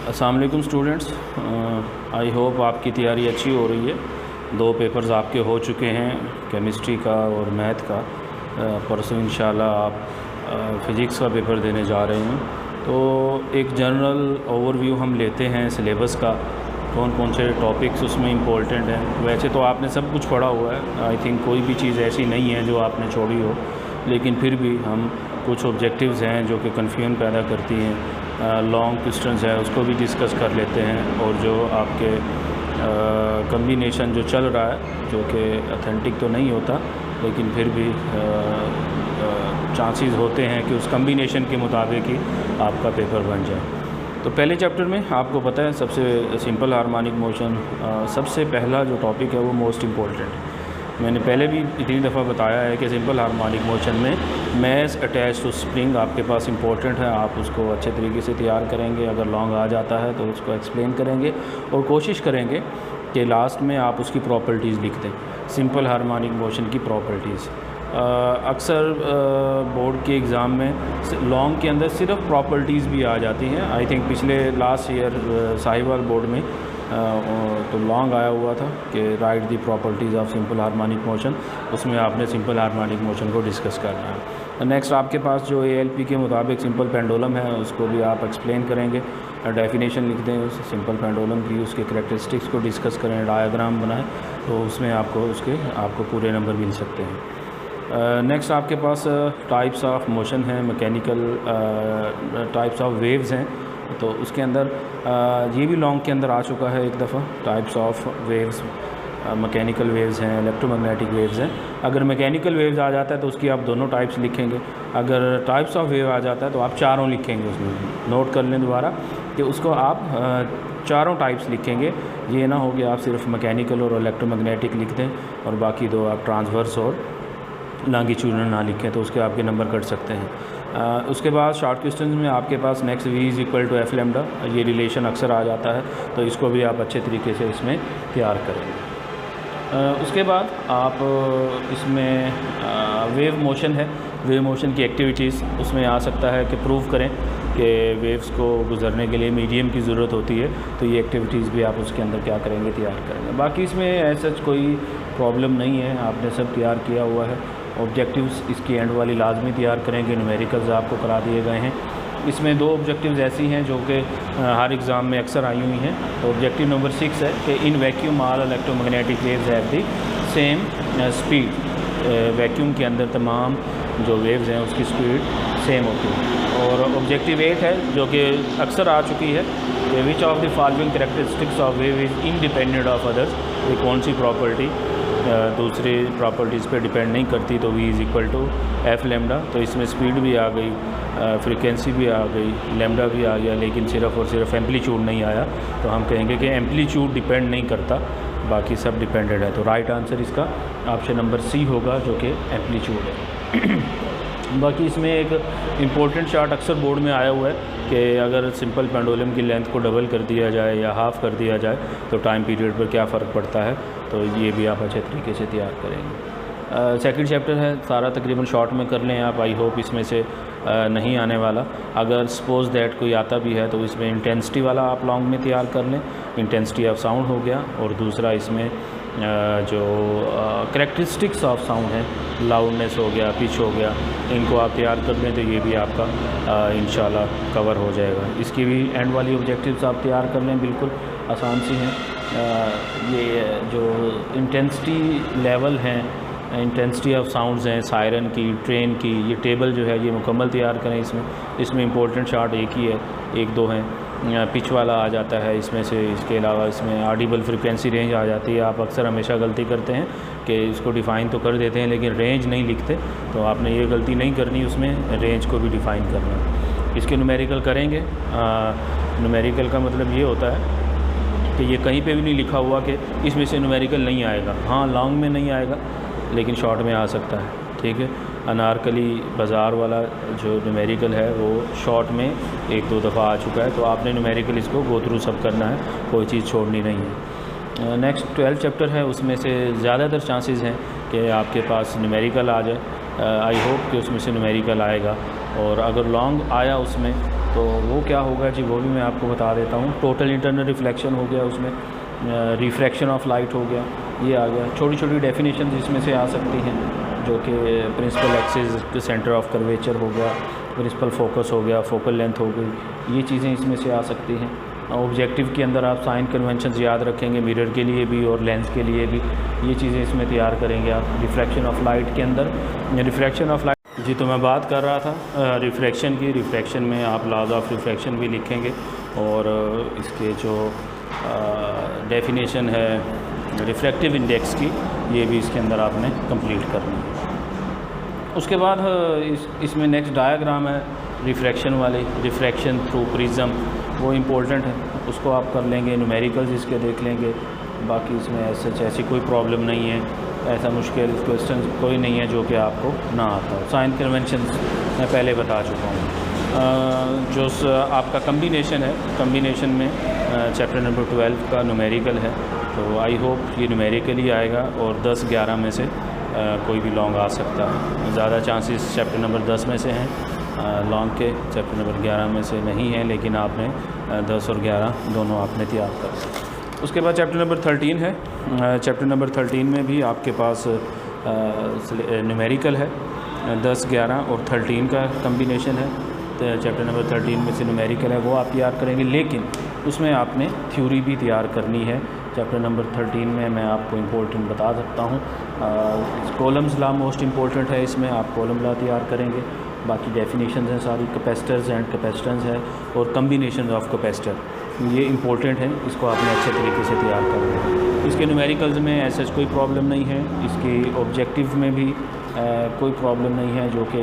अस्सलाम वालेकुम students, I hope आपकी तैयारी अच्छी हो रही है। 2 पेपर्स आपके हो चुके हैं, केमिस्ट्री का और मैथ का। परसों इंशाल्लाह आप फ़िज़िक्स का पेपर देने जा रहे हैं। तो एक जनरल ओवरव्यू हम लेते हैं सिलेबस का, कौन कौन से टॉपिक्स उसमें इम्पोर्टेंट हैं। वैसे तो आपने सब कुछ पढ़ा हुआ है, आई थिंक कोई भी चीज़ ऐसी नहीं है जो आपने छोड़ी हो, लेकिन फिर भी हम कुछ ऑब्जेक्टिव्स हैं जो कि कन्फ्यूजन पैदा करती हैं। लॉन्ग क्वेश्चंस है उसको भी डिस्कस कर लेते हैं, और जो आपके कम्बिनेशन जो चल रहा है जो कि ऑथेंटिक तो नहीं होता, लेकिन फिर भी चांसेस होते हैं कि उस कम्बिनेशन के मुताबिक ही आपका पेपर बन जाए। तो पहले चैप्टर में आपको पता है सबसे सिंपल हार्मोनिक मोशन, सबसे पहला जो टॉपिक है वो मोस्ट इम्पोर्टेंट है। मैंने पहले भी इतनी दफ़ा बताया है कि सिंपल हार्मोनिक मोशन में मैस अटैच टू स्प्रिंग आपके पास इंपॉर्टेंट है। आप उसको अच्छे तरीके से तैयार करेंगे। अगर लॉन्ग आ जाता है तो उसको एक्सप्लेन करेंगे और कोशिश करेंगे कि लास्ट में आप उसकी प्रॉपर्टीज़ लिख दें, सिंपल हार्मोनिक मोशन की प्रॉपर्टीज़। अक्सर बोर्ड के एग्ज़ाम में लॉन्ग के अंदर सिर्फ प्रॉपर्टीज़ भी आ जाती हैं। आई थिंक पिछले लास्ट ईयर साहिवाल बोर्ड में तो लॉन्ग आया हुआ था कि right the properties of simple harmonic motion, उसमें आपने सिंपल हार्मोनिक मोशन को डिस्कस करना है। नेक्स्ट आपके पास जो ALP के मुताबिक सिंपल पेंडुलम है उसको भी आप एक्सप्लेन करेंगे, डेफिनेशन लिख दें उस सिंपल पेंडुलम की, उसके करैक्टरिस्टिक्स को डिस्कस करें, डायग्राम बनाएं, तो उसमें आपको पूरे नंबर मिल सकते हैं। नेक्स्ट आपके पास टाइप्स ऑफ मोशन है, मैकेनिकल टाइप्स ऑफ वेव्स हैं। तो उसके अंदर ये भी लॉन्ग के अंदर आ चुका है एक दफ़ा, types of waves, mechanical waves हैं, इलेक्ट्रोमैग्नेटिक वेव्स हैं। अगर मैकेनिकल वेव्स आ जाता है तो उसकी आप दोनों टाइप्स लिखेंगे। अगर टाइप्स ऑफ वेव आ जाता है तो आप चारों लिखेंगे। उसमें नोट कर लें दोबारा कि उसको आप चारों टाइप्स लिखेंगे। ये ना हो कि आप सिर्फ मैकेनिकल और इलेक्ट्रोमैग्नेटिक लिख दें और बाकी 2 आप ट्रांसवर्स और लॉन्गिट्यूडनल ना लिखें, तो उसके आपके नंबर कट सकते हैं। उसके बाद शॉर्ट क्वेश्चन में आपके पास next V is equal to F lambda, ये रिलेशन अक्सर आ जाता है, तो इसको भी आप अच्छे तरीके से इसमें तैयार करेंगे। उसके बाद आप इसमें वेव मोशन है, वेव मोशन की एक्टिविटीज़ उसमें आ सकता है कि प्रूव करें कि वेव्स को गुजरने के लिए मीडियम की ज़रूरत होती है, तो ये एक्टिविटीज़ भी आप उसके अंदर क्या करेंगे, तैयार करेंगे। बाकी इसमें ऐसा कोई प्रॉब्लम नहीं है, आपने सब तैयार किया हुआ है। ऑब्जेक्टिव्स इसकी एंड वाली लाजमी तैयार करेंगे, न्यूमेरिकल्स आपको करा दिए गए हैं। इसमें 2 ऑब्जेक्टिव्स ऐसी हैं जो कि हर एग्ज़ाम में अक्सर आई हुई हैं। तो ऑब्जेक्टिव नंबर 6 है कि in vacuum all electromagnetic waves have the same speed. Vacuum के अंदर तमाम जो वेव्स हैं उसकी स्पीड सेम होती है। और ऑब्जेक्टिव 8 है जो कि अक्सर आ चुकी है कि which of the following characteristics of wave is independent of others. ये कौन सी प्रॉपर्टी दूसरी प्रॉपर्टीज़ पे डिपेंड नहीं करती, तो V is equal to F lambda. तो इसमें स्पीड भी आ गई, फ्रीक्वेंसी भी आ गई, लैम्डा भी आ गया, लेकिन सिर्फ और सिर्फ एम्पलीट्यूड नहीं आया। तो हम कहेंगे कि एम्पलीट्यूड डिपेंड नहीं करता, बाकी सब डिपेंडेंट है। तो राइट आंसर इसका ऑप्शन नंबर C होगा जो कि एम्पलीट्यूड है। बाकी इसमें एक इम्पोर्टेंट चार्ट अक्सर बोर्ड में आया हुआ है कि अगर सिंपल पेंडुलम की लेंथ को डबल कर दिया जाए या हाफ़ कर दिया जाए तो टाइम पीरियड पर क्या फ़र्क पड़ता है, तो ये भी आप अच्छे तरीके से तैयार करेंगे। सेकंड चैप्टर है, सारा तकरीबन शॉर्ट में कर लें आप, आई होप इसमें से नहीं आने वाला। अगर सपोज़ दैट कोई आता भी है तो इसमें इंटेंसिटी वाला आप लॉन्ग में तैयार कर लें, इंटेंसिटी ऑफ साउंड हो गया, और दूसरा इसमें जो करैक्टरिस्टिक्स ऑफ साउंड है, लाउडनेस हो गया, पिच हो गया, इनको आप तैयार कर लें तो ये भी आपका इंशाल्लाह कवर हो जाएगा। इसकी भी एंड वाली ऑब्जेक्टिव्स आप तैयार कर लें, बिल्कुल आसान सी हैं। ये जो इंटेंसिटी लेवल हैं, इंटेंसिटी ऑफ साउंड्स हैं, सायरन की, ट्रेन की, ये टेबल जो है ये मुकम्मल तैयार करें। इसमें इंपॉर्टेंट चार्ट एक ही है, 1-2 हैं। पिच वाला आ जाता है इसमें से, इसके अलावा इसमें ऑडिबल फ्रीक्वेंसी रेंज आ जाती है। आप अक्सर हमेशा गलती करते हैं कि इसको डिफ़ाइन तो कर देते हैं लेकिन रेंज नहीं लिखते, तो आपने ये गलती नहीं करनी, उसमें रेंज को भी डिफ़ाइन करना है। इसके न्यूमेरिकल करेंगे। न्यूमेरिकल का मतलब ये होता है कि ये कहीं पे भी नहीं लिखा हुआ कि इसमें से न्यूमेरिकल नहीं आएगा। हाँ, लॉन्ग में नहीं आएगा लेकिन शॉर्ट में आ सकता है, ठीक है। अनारकली बाज़ार वाला जो न्यूमेरिकल है वो शॉर्ट में 1-2 दफ़ा आ चुका है, तो आपने न्यूमेरिकल इसको गो थ्रू सब करना है, कोई चीज़ छोड़नी नहीं है। नेक्स्ट 12 चैप्टर है, उसमें से ज़्यादातर चांसेस हैं कि आपके पास न्यूमेरिकल आ जाए। आई होप कि उसमें से न्यूमेरिकल आएगा, और अगर लॉन्ग आया उसमें तो वो क्या होगा जी, वो भी मैं आपको बता देता हूँ। टोटल इंटरनल रिफ्लेक्शन हो गया, उसमें रिफ्रैक्शन ऑफ लाइट हो गया, ये आ गया। छोटी छोटी डेफिनेशन इसमें से आ सकती हैं, जो कि principal axis centre of curvature हो गया, प्रिंसिपल फोकस हो गया, फोकल लेंथ हो गई, ये चीज़ें इसमें से आ सकती हैं। ऑब्जेक्टिव के अंदर आप साइन कन्वेंशन याद रखेंगे, मिरर के लिए भी और लेंस के लिए भी, ये चीज़ें इसमें तैयार करेंगे आप। रिफ्रैक्शन ऑफ लाइट के अंदर, रिफ्रैक्शन ऑफ लाइट जी, तो मैं बात कर रहा था रिफ्रैक्शन की। रिफ्रैक्शन में आप लॉज ऑफ रिफ्रैक्शन भी लिखेंगे, और इसके जो डेफिनेशन है रिफ्रैक्टिव इंडेक्स की, ये भी इसके अंदर आपने कंप्लीट करनी है। उसके बाद इसमें नेक्स्ट डायग्राम है रिफ्रैक्शन वाली, रिफ्रैक्शन थ्रू प्रिज्म, वो इम्पोर्टेंट है, उसको आप कर लेंगे। न्यूमेरिकल्स इसके देख लेंगे, बाकी इसमें ऐसी कोई प्रॉब्लम नहीं है, ऐसा मुश्किल क्वेश्चन कोई नहीं है जो कि आपको ना आता हो। साइन कन्वेंशन मैं पहले बता चुका हूँ। जो आपका कम्बिनेशन है, कम्बिनेशन में चैप्टर नंबर 12 का न्यूमेरिकल है, तो आई होप ये न्यूमेरिकल ही आएगा, और 10-11 में से कोई भी लॉन्ग आ सकता है। ज़्यादा चांसेस चैप्टर नंबर 10 में से हैं लॉन्ग के, चैप्टर नंबर 11 में से नहीं है, लेकिन आपने 10 और 11 दोनों आपने तैयार कर। उसके बाद चैप्टर नंबर 13 है। चैप्टर नंबर 13 में भी आपके पास न्यूमेरिकल है, 10, 11 और 13 का कम्बिनेशन है। तो चैप्टर नंबर 13 में से न्यूमेरिकल है, वो आप तैयार करेंगे, लेकिन उसमें आपने थ्योरी भी तैयार करनी है। चैप्टर नंबर 13 में मैं आपको इम्पोर्टेंट बता सकता हूँ, कॉलम्स लॉ मोस्ट इम्पोर्टेंट है, इसमें आप कॉलम लॉ तैयार करेंगे। बाकी डेफिनेशन हैं सारी, कैपेसिटर्स एंड कैपेसिटेंस है, और कम्बिनेशन ऑफ कैपेसिटर, ये इंपॉर्टेंट है, इसको आपने अच्छे तरीके से तैयार करना है। इसके न्यूमेरिकल्स में ऐसा कोई प्रॉब्लम नहीं है, इसके ऑब्जेक्टिव में भी कोई प्रॉब्लम नहीं है जो कि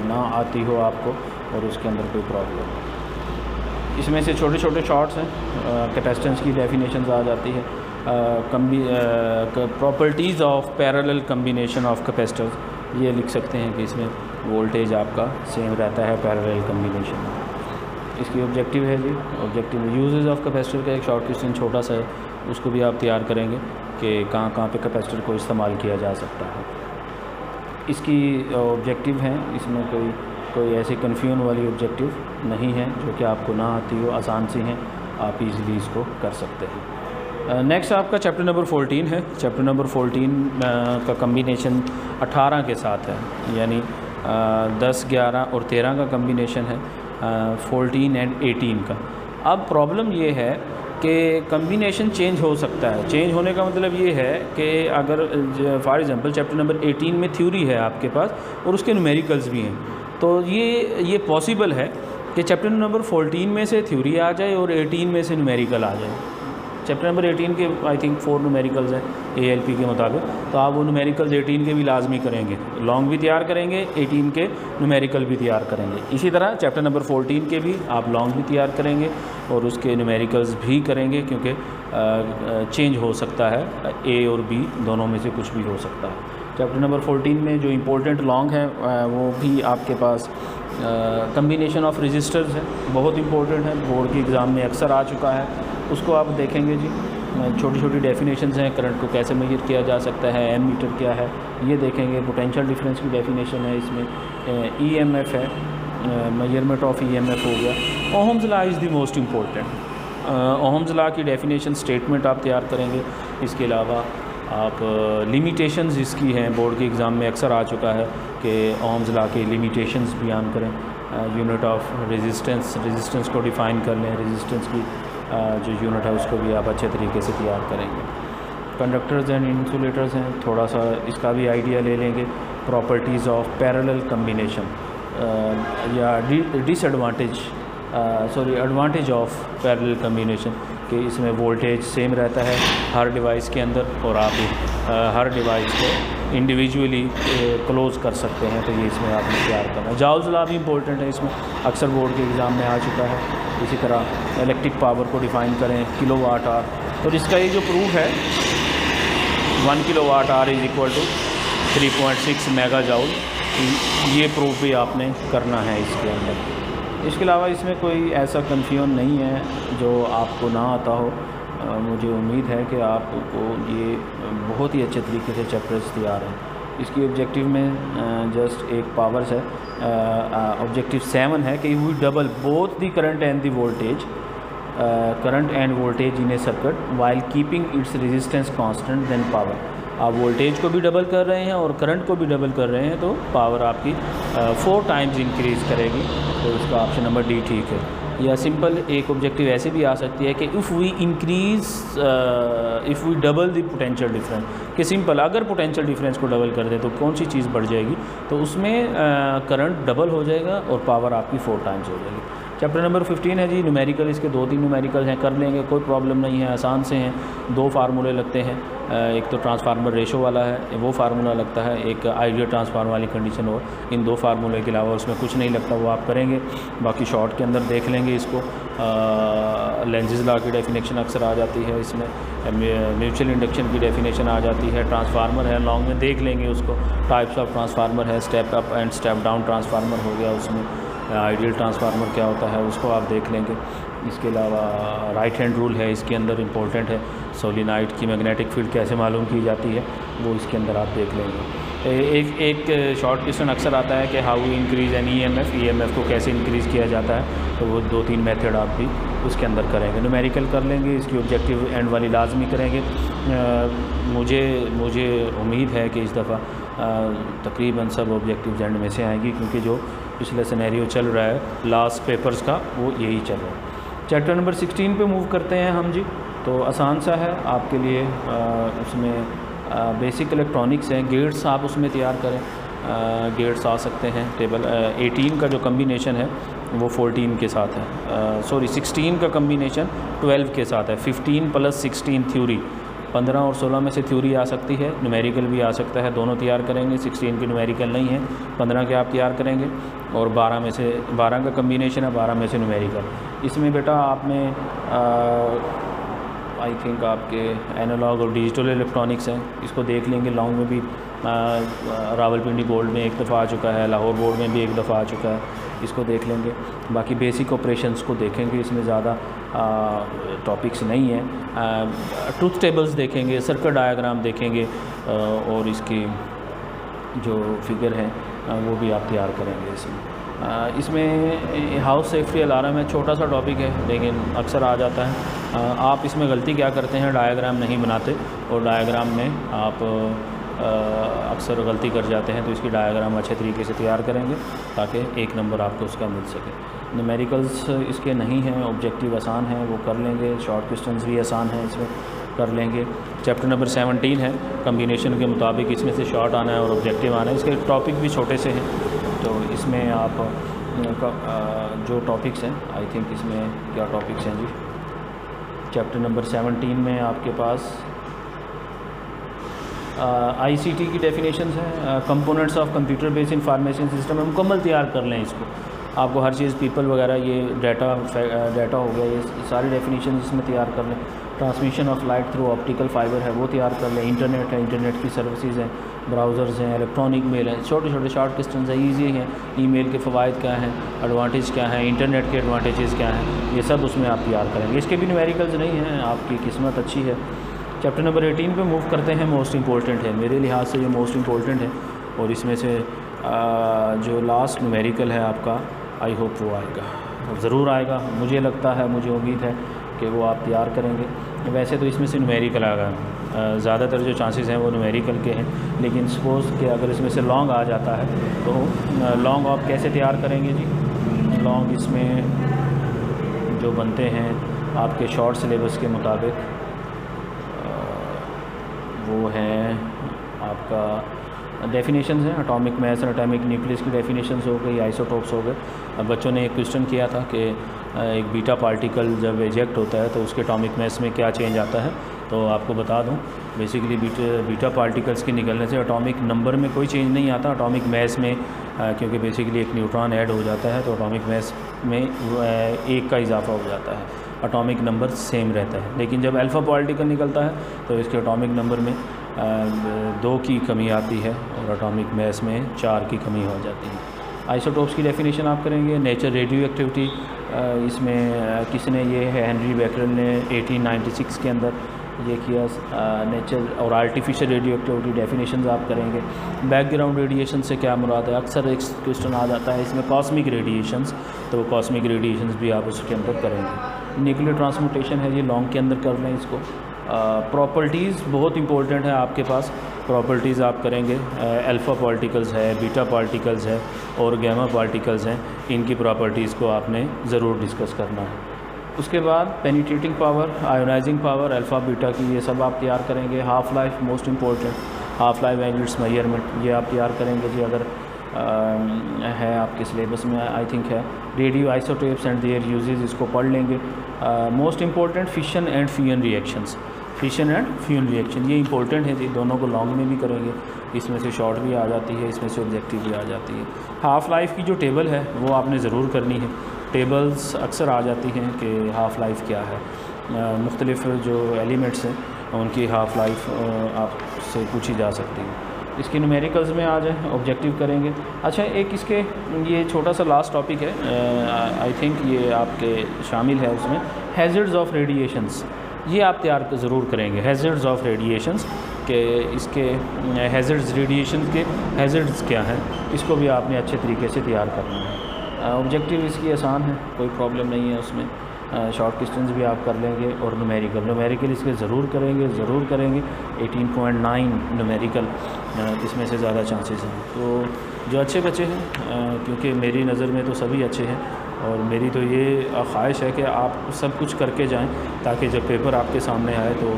ना आती हो आपको, और उसके अंदर कोई प्रॉब्लम। इसमें से छोटे छोटे शॉर्ट्स हैं, कैपेसिटेंस की डेफिनेशंस आ जाती है, properties of parallel combination of capacitors, ये लिख सकते हैं कि इसमें वोल्टेज आपका सेम रहता है पैरेलल कम्बिनेशन। इसकी ऑब्जेक्टिव है जी, ऑब्जेक्टिव यूजेस ऑफ कैपेसिटर का एक शॉर्ट क्वेश्चन छोटा सा है, उसको भी आप तैयार करेंगे कि कहाँ कहाँ पे कैपेसिटर को इस्तेमाल किया जा सकता है। इसकी ऑब्जेक्टिव हैं, इसमें कोई ऐसी कन्फ्यूजन वाली ऑब्जेक्टिव नहीं है जो कि आपको ना आती हो, आसान सी हैं, आप इजीली इसको कर सकते हैं। नेक्स्ट आपका चैप्टर नंबर 14 है। चैप्टर नंबर 14 का कम्बिनेशन 18 के साथ है, यानी 10, 11 और 13 का कम्बिनेशन है, 14 एंड 18 का। अब प्रॉब्लम ये है कि कम्बिनेशन चेंज हो सकता है। चेंज होने का मतलब ये है कि अगर फॉर एग्जांपल चैप्टर नंबर 18 में थ्योरी है आपके पास और उसके न्यूमेरिकल्स भी हैं, तो ये पॉसिबल है कि चैप्टर नंबर 14 में से थ्योरी आ जाए और 18 में से न्यूमेरिकल आ जाए। चैप्टर नंबर 18 के आई थिंक 4 न्यूमेरिकल्स हैं ALP के मुताबिक, तो आप वो न्यूमेरिकल्स 18 के भी लाजमी करेंगे, लॉन्ग भी तैयार करेंगे, 18 के न्यूमेरिकल भी तैयार करेंगे। इसी तरह चैप्टर नंबर 14 के भी आप लॉन्ग भी तैयार करेंगे और उसके न्यूमेरिकल्स भी करेंगे, क्योंकि चेंज हो सकता है, A और B दोनों में से कुछ भी हो सकता है। चैप्टर नंबर 14 में जो इम्पोर्टेंट लॉन्ग है वो भी आपके पास कम्बिनेशन ऑफ रजिस्टर्स है, बहुत इंपॉर्टेंट है, बोर्ड के एग्ज़ाम में अक्सर आ चुका है, उसको आप देखेंगे जी। छोटी छोटी डेफिनेशंस हैं, करंट को कैसे मेजर किया जा सकता है, एम मीटर क्या है, ये देखेंगे। पोटेंशियल डिफरेंस की डेफिनेशन है इसमें, EMF है, मेजरमेंट ऑफ EMF हो गया। Ohm's law is the most important. Ohm's law की डेफिनेशन स्टेटमेंट आप तैयार करेंगे। इसके अलावा आप लिमिटेशंस इसकी हैं, बोर्ड के एग्ज़ाम में अक्सर आ चुका है कि ओहम्स लॉ के लिमिटेशंस बयान करें। यूनिट ऑफ रेजिस्टेंस को डिफ़ाइन कर लें, रेजिस्टेंस की जो यूनिट है उसको भी आप अच्छे तरीके से तैयार करेंगे। कंडक्टर्स एंड इंसुलेटर्स हैं, थोड़ा सा इसका भी आइडिया ले लेंगे। प्रॉपर्टीज़ ऑफ पैरेलल कम्बिनेशन या एडवांटेज ऑफ पैरेलल कम्बिनेशन, कि इसमें वोल्टेज सेम रहता है हर डिवाइस के अंदर और आप हर डिवाइस को इंडिविजुअली क्लोज़ कर सकते हैं, तो ये इसमें आपने तैयार करना है। जॉल्स लॉ भी इम्पोर्टेंट है, इसमें अक्सर बोर्ड के एग्ज़ाम में आ चुका है। इसी तरह इलेक्ट्रिक पावर को डिफ़ाइन करें, किलोवाट आवर, और इसका ये जो प्रूफ है 1 kilowatt hour is equal to 3.6 mega joule, ये प्रूफ भी आपने करना है इसके अंदर। इसके अलावा इसमें कोई ऐसा कन्फ्यूजन नहीं है जो आपको ना आता हो। मुझे उम्मीद है कि आपको ये बहुत ही अच्छे तरीके से चैप्टर्स तैयार हैं। इसकी ऑब्जेक्टिव में जस्ट एक पावर्स है। ऑब्जेक्टिव 7 है कि we double both the current and the voltage in a circuit while keeping its resistance constant then power. आप वोल्टेज को भी डबल कर रहे हैं और करंट को भी डबल कर रहे हैं, तो पावर आपकी 4 टाइम्स इंक्रीज़ करेगी। तो इसका ऑप्शन नंबर डी ठीक है। या सिंपल एक ऑब्जेक्टिव ऐसे भी आ सकती है कि if we double the potential difference, कि सिंपल अगर पोटेंशियल डिफरेंस को डबल कर दें तो कौन सी चीज़ बढ़ जाएगी, तो उसमें करंट डबल हो जाएगा और पावर आपकी 4 टाइम्स हो जाएगी। चैप्टर नंबर 15 है जी न्यूमेरिकल। इसके 2-3 न्यूमेरिकल हैं, कर लेंगे, कोई प्रॉब्लम नहीं है, आसान से हैं। 2 फार्मूले लगते हैं, एक तो ट्रांसफार्मर रेशो वाला है, वो फार्मूला लगता है, एक आइडियल ट्रांसफार्मर वाली कंडीशन हो। इन 2 फार्मूले के अलावा उसमें कुछ नहीं लगता, वो आप करेंगे। बाकी शॉर्ट के अंदर देख लेंगे इसको। लेंजेस लॉ की डेफिनेशन अक्सर आ जाती है इसमें, म्यूचुअल इंडक्शन की डेफिनेशन आ जाती है, ट्रांसफार्मर है लॉन्ग में देख लेंगे उसको, टाइप्स ऑफ ट्रांसफार्मर है, step up and step down transformer हो गया, उसमें आइडियल ट्रांसफार्मर क्या होता है उसको आप देख लेंगे। इसके अलावा राइट हैंड रूल है इसके अंदर इम्पोर्टेंट है, सोलिनॉइड की मैग्नेटिक फील्ड कैसे मालूम की जाती है वो इसके अंदर आप देख लेंगे। एक शॉर्ट क्वेश्चन अक्सर आता है कि हाउ इंक्रीज़ एन ईएमएफ को कैसे इंक्रीज़ किया जाता है, तो वो 2-3 मेथड आप भी उसके अंदर करेंगे। न्यूमेरिकल कर लेंगे, इसकी ऑब्जेक्टिव एंड वाली लाजमी करेंगे। मुझे उम्मीद है कि इस दफ़ा तकरीबन सब ऑब्जेक्टिव एंड में से आएंगी, क्योंकि जो पिछले सिनेरियो चल रहा है लास्ट पेपर्स का वो यही चल रहा है। चैप्टर नंबर 16 पे मूव करते हैं हम जी। तो आसान सा है आपके लिए, उसमें बेसिक इलेक्ट्रॉनिक्स हैं, गेट्स आप उसमें तैयार करें, गेट्स आ सकते हैं। टेबल 18 का जो कम्बिनेशन है वो 14 के साथ है, 16 का कम्बिनेशन 12 के साथ है। 15 + 16 थ्योरी, 15 और 16 में से थ्योरी आ सकती है, न्यूमेरिकल भी आ सकता है, दोनों तैयार करेंगे। 16 की न्यूमेरिकल नहीं है, 15 के आप तैयार करेंगे, और 12 का कम्बिनेशन है, 12 में से न्यूमेरिकल। इसमें बेटा आपने आई थिंक आपके एनालॉग और डिजिटल इलेक्ट्रॉनिक्स हैं, इसको देख लेंगे। लॉन्ग में भी रावलपिंडी बोर्ड में एक दफ़ा आ चुका है, लाहौर बोर्ड में भी एक दफ़ा आ चुका है, इसको देख लेंगे। बाकी बेसिक ऑपरेशंस को देखेंगे, इसमें ज़्यादा टॉपिक्स नहीं हैं। ट्रूथ टेबल्स देखेंगे, सर्किट डायग्राम देखेंगे, और इसकी जो फिगर है वो भी आप तैयार करेंगे। इसमें हाउस सेफ्टी अलार्म है, छोटा सा टॉपिक है लेकिन अक्सर आ जाता है। आप इसमें गलती क्या करते हैं, डायग्राम नहीं बनाते, और डायग्राम में आप अक्सर गलती कर जाते हैं, तो इसकी डायग्राम अच्छे तरीके से तैयार करेंगे ताकि 1 नंबर आपको उसका मिल सके। न्यूमेरिकल्स इसके नहीं हैं, ऑब्जेक्टिव आसान है, वो कर लेंगे। शॉर्ट क्वेश्चंस भी आसान हैं, इसमें कर लेंगे। चैप्टर नंबर 17 है, कम्बिनेशन के मुताबिक इसमें से शॉर्ट आना है और ऑब्जेक्टिव आना है। इसके टॉपिक भी छोटे से हैं, तो इसमें आप जो टॉपिक्स हैं, आई थिंक इसमें क्या टॉपिक्स हैं जी, चैप्टर नंबर 17 में आपके पास ICT की डेफिनेशंस हैं, components of computer based information system है, मुकम्मल तैयार कर लें इसको। आपको हर चीज़ पीपल वगैरह, ये डाटा हो गया, ये सारी डेफिनेशन इसमें तैयार कर लें। Transmission of light through optical fibre है, वो तैयार कर लें। इंटरनेट है, इंटरनेट की सर्विसेज हैं, ब्राउज़र्स हैं, इलेक्ट्रॉनिक मेल हैं, छोटे छोटे शॉर्ट क्वेश्चन हैं, ईजी हैं। ईमेल के फ़वाइद क्या हैं, एडवांटेज क्या हैं, इंटरनेट के एडवांटेजेस क्या हैं, ये सब उसमें आप तैयार करेंगे। इसके भी न्यूमेरिकल्स नहीं हैं, आपकी किस्मत अच्छी है। चैप्टर नंबर 18 पे मूव करते हैं। मोस्ट इंपॉर्टेंट है मेरे लिहाज से, ये मोस्ट इंपॉर्टेंट है, और इसमें से जो लास्ट न्यूमेरिकल है आपका, आई होप वो आएगा, ज़रूर आएगा, मुझे लगता है, मुझे उम्मीद है कि वो आप तैयार करेंगे। वैसे तो इसमें से न्यूमेरिकल आएगा, ज़्यादातर जो चांसेस हैं वो न्यूमेरिकल के हैं, लेकिन सपोज़ कि अगर इसमें से लॉन्ग आ जाता है तो लॉन्ग आप कैसे तैयार करेंगे जी। लॉन्ग इसमें जो बनते हैं आपके शॉर्ट सिलेबस के मुताबिक, वो हैं आपका डेफिनेशंस हैं, एटॉमिक मास और एटॉमिक न्यूक्लियस की डेफिनेशंस हो गई, आइसोटोप्स हो गए। अब बच्चों ने एक क्वेश्चन किया था कि एक बीटा पार्टिकल जब इजेक्ट होता है तो उसके एटॉमिक मास में क्या चेंज आता है, तो आपको बता दूं बेसिकली बीटा पार्टिकल्स के निकलने से एटॉमिक नंबर में कोई चेंज नहीं आता, एटॉमिक मास में, क्योंकि बेसिकली एक न्यूट्रॉन ऐड हो जाता है तो एटॉमिक मास में 1 का इजाफा हो जाता है, एटॉमिक नंबर सेम रहता है। लेकिन जब अल्फ़ा पार्टिकल निकलता है तो इसके एटॉमिक नंबर में 2 की कमी आती है और एटॉमिक मास में 4 की कमी हो जाती है। आइसोटोप्स की डेफिनेशन आप करेंगे। नेचर रेडियो एक्टिविटी, इसमें किसने, ये है हेनरी बेकरेल ने 1896 के अंदर ये किया। नेचर और आर्टिफिशियल रेडियो एक्टिविटी डेफिनेशंस आप करेंगे। बैकग्राउंड रेडिएशन से क्या मुराद है, अक्सर एक क्वेश्चन आ जाता है इसमें कॉस्मिक रेडिएशंस, तो वो कॉस्मिक रेडिएशंस भी आप उसके अंदर करेंगे। न्यूक्लियर ट्रांसमुटेशन है, ये लॉन्ग के अंदर कर लें इसको। प्रॉपर्टीज़ बहुत इंपॉर्टेंट है आपके पास, प्रॉपर्टीज़ आप करेंगे। अल्फ़ा पार्टिकल्स है, बीटा पार्टिकल्स है और गैमा पार्टिकल्स हैं, इनकी प्रॉपर्टीज़ को आपने ज़रूर डिस्कस करना है। उसके बाद penetrating power, ionising power, alpha beta की, ये सब आप तैयार करेंगे। Half life most important, half life and it's measurement, ये आप तैयार करेंगे जी, अगर है आपके सिलेबस में आई थिंक है। Radio isotopes and there uses, इसको पढ़ लेंगे। Most important fission and fusion reactions, fission and fusion reaction ये इंपॉर्टेंट है जी, दोनों को लॉन्ग में भी करेंगे। इसमें से शॉर्ट भी आ जाती है, इसमें से ऑब्जेक्टिव भी आ जाती है। हाफ़ लाइफ की जो टेबल है वो आपने ज़रूर करनी है। टेबल्स अक्सर आ जाती हैं कि हाफ़ लाइफ क्या है, मुख्तलिफ़ जो एलिमेंट्स हैं उनकी हाफ़ लाइफ आपसे पूछी जा सकती है। इसके न्यूमेरिकल्स में आ जाए, ऑब्जेक्टिव करेंगे। अच्छा, एक इसके ये छोटा सा लास्ट टॉपिक है, आई थिंक ये आपके शामिल है उसमें, हैज़र्ड्स ऑफ रेडिएशंस, ये आप तैयार ज़रूर करेंगे। हैज़र्ड्स ऑफ रेडिएशंस के, इसके हैज़र्ड्स, रेडिएशन के हैज़र्ड्स क्या हैं, इसको भी आपने अच्छे तरीके से तैयार करना है। ऑब्जेक्टिव इसकी आसान है, कोई प्रॉब्लम नहीं है उसमें। शॉर्ट क्वेश्चंस भी आप कर लेंगे। और न्यूमेरिकल इसके ज़रूर करेंगे। 18.9 न्यूमेरिकल, इसमें से ज़्यादा चांसेस हैं। तो जो अच्छे बच्चे हैं, क्योंकि मेरी नज़र में तो सभी अच्छे हैं, और मेरी तो ये ख्वाहिश है कि आप सब कुछ करके जाएं, ताकि जब पेपर आपके सामने आए तो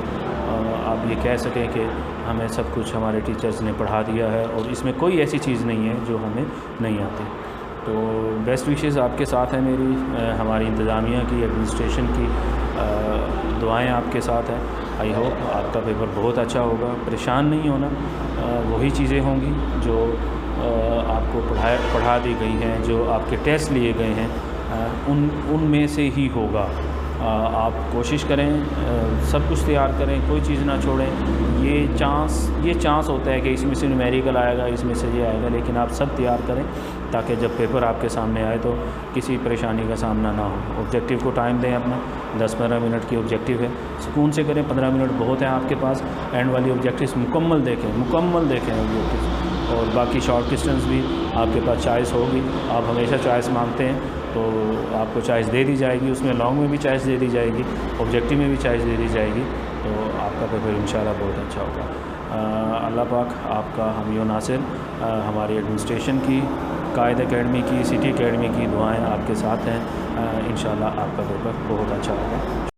आप ये कह सकें कि हमें सब कुछ हमारे टीचर्स ने पढ़ा दिया है और इसमें कोई ऐसी चीज़ नहीं है जो हमें नहीं आती। तो बेस्ट विशेस आपके साथ है मेरी, हमारी इंतज़ामिया की, एडमिनिस्ट्रेशन की दुआएं आपके साथ हैं। आई होप आपका पेपर बहुत अच्छा होगा। परेशान नहीं होना, वही चीज़ें होंगी जो आपको पढ़ा दी गई हैं, जो आपके टेस्ट लिए गए हैं, उनमें से ही होगा। आप कोशिश करें, सब कुछ तैयार करें, कोई चीज़ ना छोड़ें। ये चांस होता है कि इसमें से न्यूमेरिकल आएगा, इसमें से ये आएगा, लेकिन आप सब तैयार करें ताकि जब पेपर आपके सामने आए तो किसी परेशानी का सामना ना हो। ऑब्जेक्टिव को टाइम दें अपना, 10-15 मिनट की ऑब्जेक्टिव है, सुकून से करें। 15 मिनट बहुत है आपके पास। एंड वाली ऑब्जेक्टिव्स मुकम्मल देखें ऑब्जेक्टिव्स। और बाकी शॉर्ट क्वेश्चंस भी आपके पास चॉइस होगी। आप हमेशा चॉइस मांगते हैं तो आपको चॉइस दे दी जाएगी, उसमें लॉन्ग में भी चॉइस दे दी जाएगी, ऑब्जेक्टिव में भी चॉइस दे दी जाएगी। तो आपका पेपर इंशाल्लाह बहुत अच्छा होगा। अल्लाह पाक आपका हामी और नासिर, हमारी एडमिनिस्ट्रेशन की, कायद एकेडमी की, सिटी एकेडमी की दुआएं आपके साथ हैं। इंशाल्लाह आपका पेपर बहुत अच्छा होगा।